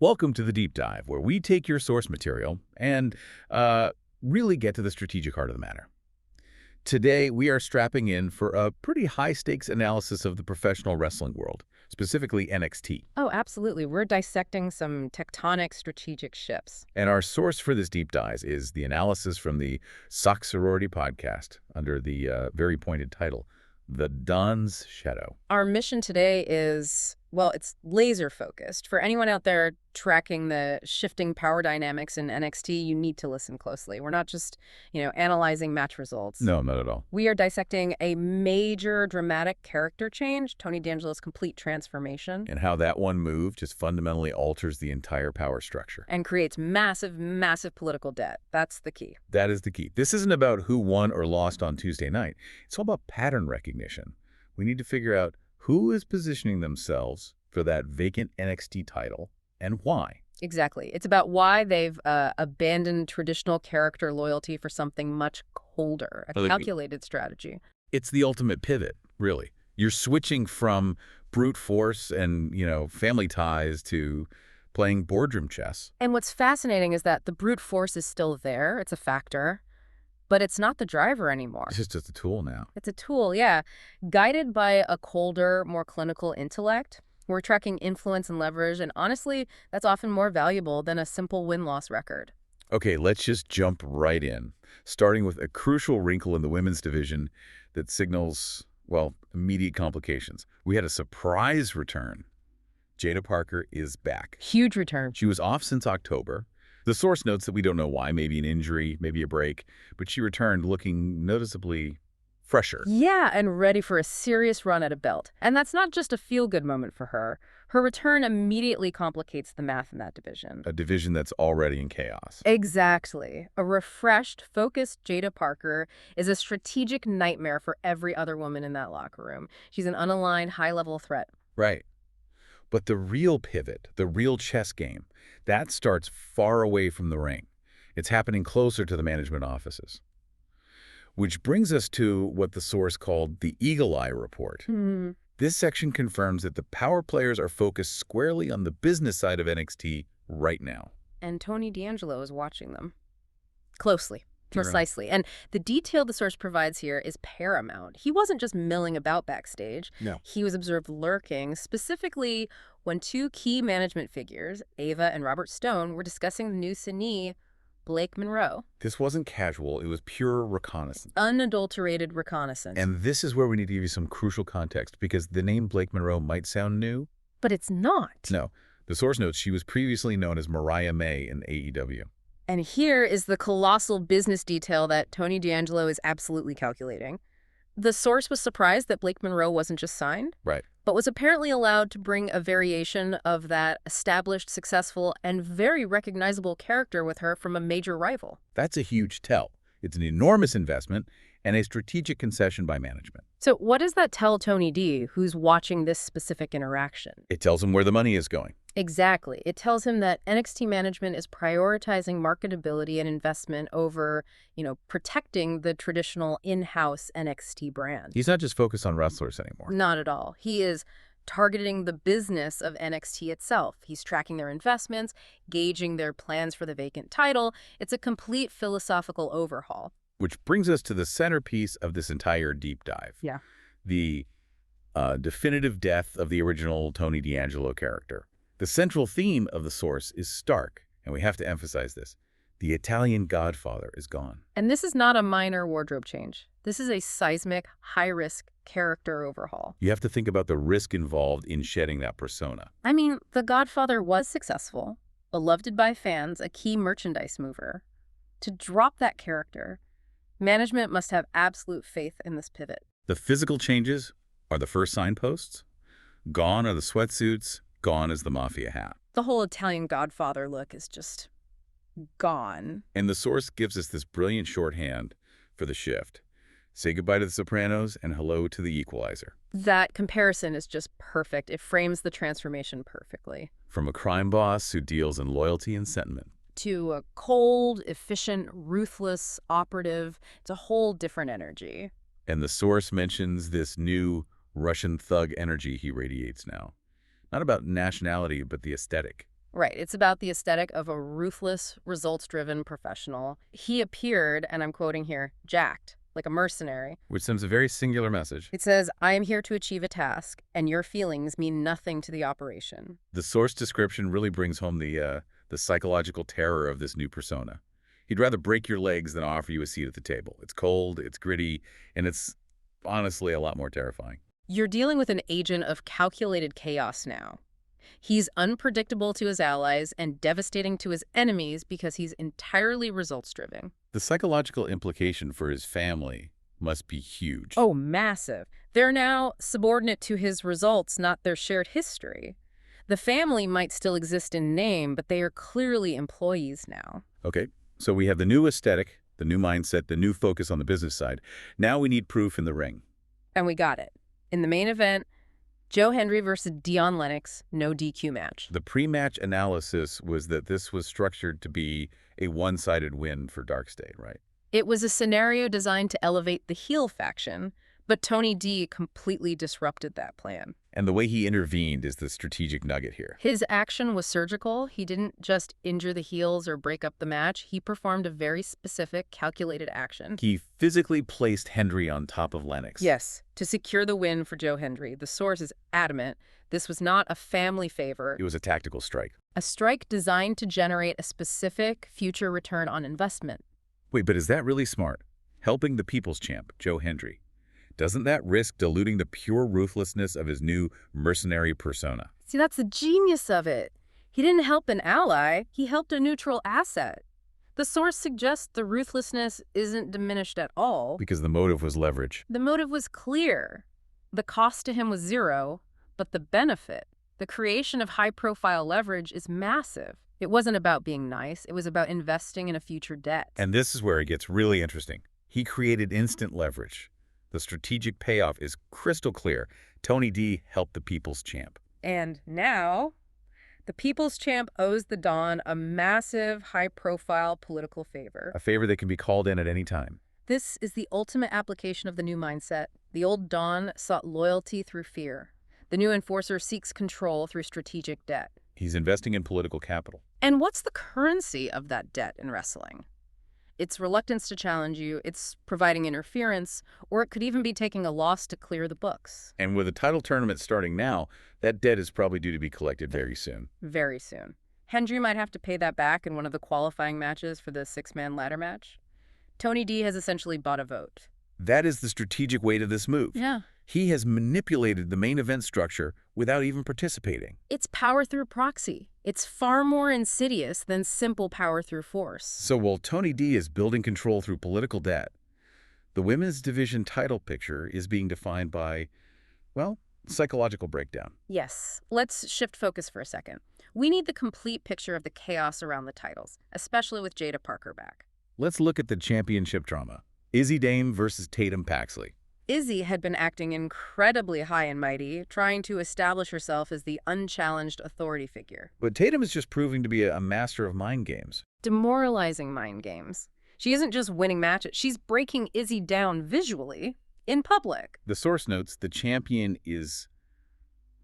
Welcome to the Deep Dive, where we take your source material and really get to the strategic heart of the matter. Today, we are strapping in for a pretty high-stakes analysis of the professional wrestling world, specifically NXT. Oh, absolutely. We're dissecting some tectonic strategic shifts. And our source for this deep dive is the analysis from the Sox Sorority podcast under the very pointed title, The Don's Shadow. Our mission today is, well, it's laser focused. For anyone out there tracking the shifting power dynamics in NXT, you need to listen closely. We're not just, analyzing match results. No, not at all. We are dissecting a major dramatic character change, Tony D'Angelo's complete transformation. And how that one move just fundamentally alters the entire power structure. And creates massive, massive political debt. That's the key. That is the key. This isn't about who won or lost on Tuesday night. It's all about pattern recognition. We need to figure out who is positioning themselves for that vacant NXT title and why. Exactly. It's about why they've abandoned traditional character loyalty for something much colder, a calculated strategy. It's the ultimate pivot, really. You're switching from brute force and, family ties to playing boardroom chess. And what's fascinating is that the brute force is still there. It's a factor. But it's not the driver anymore. It's just a tool now. It's a tool, yeah. Guided by a colder, more clinical intellect, we're tracking influence and leverage, and honestly, that's often more valuable than a simple win-loss record. Okay, let's just jump right in, starting with a crucial wrinkle in the women's division that signals, well, immediate complications. We had a surprise return. Jada Parker is back. Huge return. She was off since October. The source notes that we don't know why, maybe an injury, maybe a break, but she returned looking noticeably fresher. Yeah, and ready for a serious run at a belt. And that's not just a feel-good moment for her. Her return immediately complicates the math in that division. A division that's already in chaos. Exactly. A refreshed, focused Jada Parker is a strategic nightmare for every other woman in that locker room. She's an unaligned, high-level threat. Right. But the real pivot, the real chess game, that starts far away from the ring. It's happening closer to the management offices. Which brings us to what the source called the Eagle Eye Report. This section confirms that the power players are focused squarely on the business side of NXT right now. And Tony D'Angelo is watching them closely. Precisely. And the detail the source provides here is paramount. He wasn't just milling about backstage. No. He was observed lurking, specifically when two key management figures, Ava and Robert Stone, were discussing the new signee, Blake Monroe. This wasn't casual. It was pure reconnaissance. Unadulterated reconnaissance. And this is where we need to give you some crucial context, because the name Blake Monroe might sound new. But it's not. No. The source notes she was previously known as Mariah May in AEW. And here is the colossal business detail that Tony D'Angelo is absolutely calculating. The source was surprised that Blake Monroe wasn't just signed, Right. but was apparently allowed to bring a variation of that established, successful, and very recognizable character with her from a major rival. That's a huge tell. It's an enormous investment and a strategic concession by management. So what does that tell Tony D, who's watching this specific interaction? It tells him where the money is going. Exactly. It tells him that NXT management is prioritizing marketability and investment over, protecting the traditional in-house NXT brand. He's not just focused on wrestlers anymore. Not at all. He is targeting the business of NXT itself. He's tracking their investments, gauging their plans for the vacant title. It's a complete philosophical overhaul. Which brings us to the centerpiece of this entire deep dive. Yeah. The definitive death of the original Tony D'Angelo character. The central theme of the source is stark, and we have to emphasize this. The Italian godfather is gone. And this is not a minor wardrobe change. This is a seismic, high-risk character overhaul. You have to think about the risk involved in shedding that persona. I mean, the godfather was successful, beloved by fans, a key merchandise mover. To drop that character, management must have absolute faith in this pivot. The physical changes are the first signposts. Gone are the sweatsuits. Gone is the mafia hat. The whole Italian godfather look is just gone. And the source gives us this brilliant shorthand for the shift. Say goodbye to the Sopranos and hello to the Equalizer. That comparison is just perfect. It frames the transformation perfectly. From a crime boss who deals in loyalty and sentiment. To a cold, efficient, ruthless operative. It's a whole different energy. And the source mentions this new Russian thug energy he radiates now. Not about nationality, but the aesthetic. Right. It's about the aesthetic of a ruthless, results-driven professional. He appeared, and I'm quoting here, jacked, like a mercenary. Which sends a very singular message. It says, I am here to achieve a task, and your feelings mean nothing to the operation. The source description really brings home the psychological terror of this new persona. He'd rather break your legs than offer you a seat at the table. It's cold, it's gritty, and it's honestly a lot more terrifying. You're dealing with an agent of calculated chaos now. He's unpredictable to his allies and devastating to his enemies because he's entirely results-driven. The psychological implication for his family must be huge. Oh, massive. They're now subordinate to his results, not their shared history. The family might still exist in name, but they are clearly employees now. Okay, so we have the new aesthetic, the new mindset, the new focus on the business side. Now we need proof in the ring. And we got it. In the main event, Joe Hendry versus Dion Lennox, no DQ match. The pre-match analysis was that this was structured to be a one-sided win for Dark State, right? It was a scenario designed to elevate the heel faction, but Tony D completely disrupted that plan. And the way he intervened is the strategic nugget here. His action was surgical. He didn't just injure the heels or break up the match. He performed a very specific, calculated action. He physically placed Hendry on top of Lennox. Yes, to secure the win for Joe Hendry. The source is adamant. This was not a family favor. It was a tactical strike. A strike designed to generate a specific future return on investment. Wait, but is that really smart? Helping the people's champ, Joe Hendry. Doesn't that risk diluting the pure ruthlessness of his new mercenary persona? See, that's the genius of it. He didn't help an ally, he helped a neutral asset. The source suggests the ruthlessness isn't diminished at all. Because the motive was leverage. The motive was clear. The cost to him was zero, but the benefit, the creation of high-profile leverage, is massive. It wasn't about being nice, it was about investing in a future debt. And this is where it gets really interesting. He created instant leverage. The strategic payoff is crystal clear. Tony D helped the people's champ. And now, the people's champ owes the Don a massive, high-profile political favor. A favor that can be called in at any time. This is the ultimate application of the new mindset. The old Don sought loyalty through fear. The new enforcer seeks control through strategic debt. He's investing in political capital. And what's the currency of that debt in wrestling? It's reluctance to challenge you, it's providing interference, or it could even be taking a loss to clear the books. And with the title tournament starting now, that debt is probably due to be collected very soon. Very soon. Hendry might have to pay that back in one of the qualifying matches for the six-man ladder match. Tony D has essentially bought a vote. That is the strategic weight of this move. Yeah. He has manipulated the main event structure without even participating. It's power through proxy. It's far more insidious than simple power through force. So while Tony D is building control through political debt, the women's division title picture is being defined by, well, psychological breakdown. Yes. Let's shift focus for a second. We need the complete picture of the chaos around the titles, especially with Jada Parker back. Let's look at the championship drama. Izzy Dame versus Tatum Paxley. Izzy had been acting incredibly high and mighty, trying to establish herself as the unchallenged authority figure. But Tatum is just proving to be a master of mind games. Demoralizing mind games. She isn't just winning matches, she's breaking Izzy down visually, in public. The source notes the champion is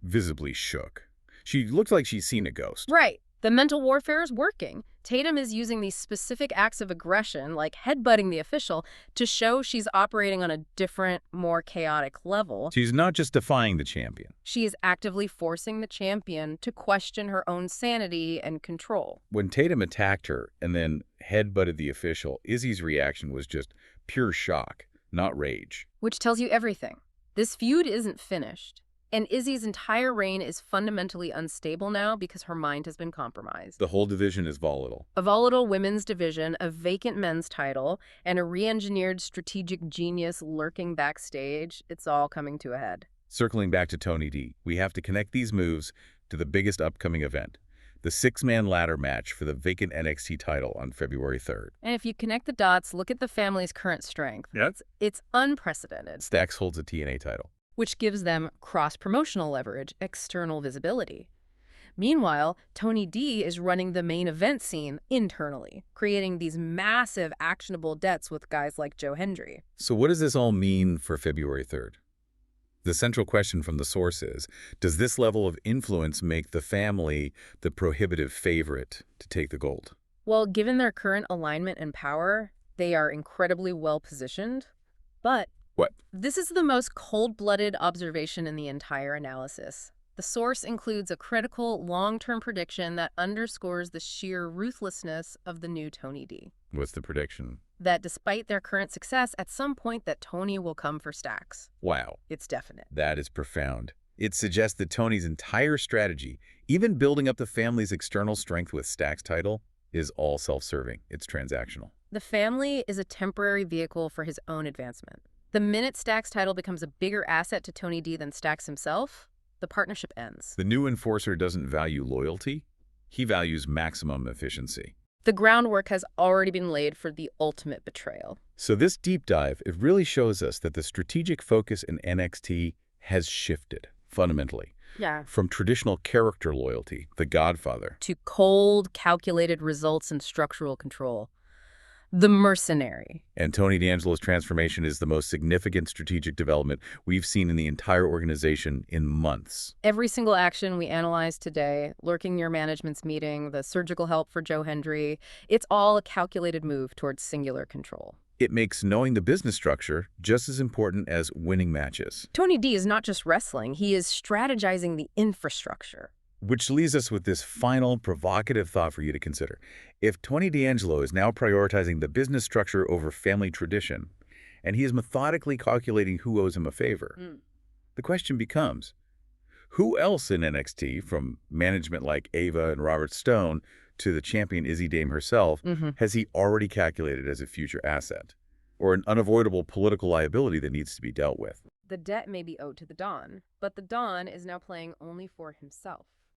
visibly shook. She looks like she's seen a ghost. Right. The mental warfare is working. Tatum is using these specific acts of aggression, like headbutting the official, to show she's operating on a different, more chaotic level. She's not just defying the champion. She is actively forcing the champion to question her own sanity and control. When Tatum attacked her and then headbutted the official, Izzy's reaction was just pure shock, not rage. Which tells you everything. This feud isn't finished. And Izzy's entire reign is fundamentally unstable now because her mind has been compromised. The whole division is volatile. A volatile women's division, a vacant men's title, and a re-engineered strategic genius lurking backstage. It's all coming to a head. Circling back to Tony D, we have to connect these moves to the biggest upcoming event, the six-man ladder match for the vacant NXT title on February 3rd. And if you connect the dots, look at the family's current strength. Yep. It's unprecedented. Stax holds a TNA title, which gives them cross-promotional leverage, external visibility. Meanwhile, Tony D is running the main event scene internally, creating these massive actionable debts with guys like Joe Hendry. So what does this all mean for February 3rd? The central question from the source is, does this level of influence make the family the prohibitive favorite to take the gold? Well, given their current alignment and power, they are incredibly well positioned. But What? this is the most cold-blooded observation in the entire analysis. The source includes a critical, long-term prediction that underscores the sheer ruthlessness of the new Tony D. What's the prediction? That despite their current success, at some point that Tony will come for stacks. Wow. It's definite. That is profound. It suggests that Tony's entire strategy, even building up the family's external strength with Stack's title, is all self-serving. It's transactional. The family is a temporary vehicle for his own advancement. The minute Stack's title becomes a bigger asset to Tony D than Stacks himself, the partnership ends. The new enforcer doesn't value loyalty. He values maximum efficiency. The groundwork has already been laid for the ultimate betrayal. So this deep dive, it really shows us that the strategic focus in NXT has shifted fundamentally. Yeah. From traditional character loyalty, the Godfather, To cold, calculated results and structural control. The mercenary. and Tony D'Angelo's transformation is the most significant strategic development we've seen in the entire organization in months. Every single action we analyzed today, lurking near management's meeting, the surgical help for Joe Hendry, it's all a calculated move towards singular control. It makes knowing the business structure just as important as winning matches. Tony D is not just wrestling, he is strategizing the infrastructure. Which leaves us with this final provocative thought for you to consider. If Tony D'Angelo is now prioritizing the business structure over family tradition, and he is methodically calculating who owes him a favor, the question becomes, who else in NXT, from management like Ava and Robert Stone to the champion Izzy Dame herself, has he already calculated as a future asset, or an unavoidable political liability that needs to be dealt with? The debt may be owed to the Don, but the Don is now playing only for himself.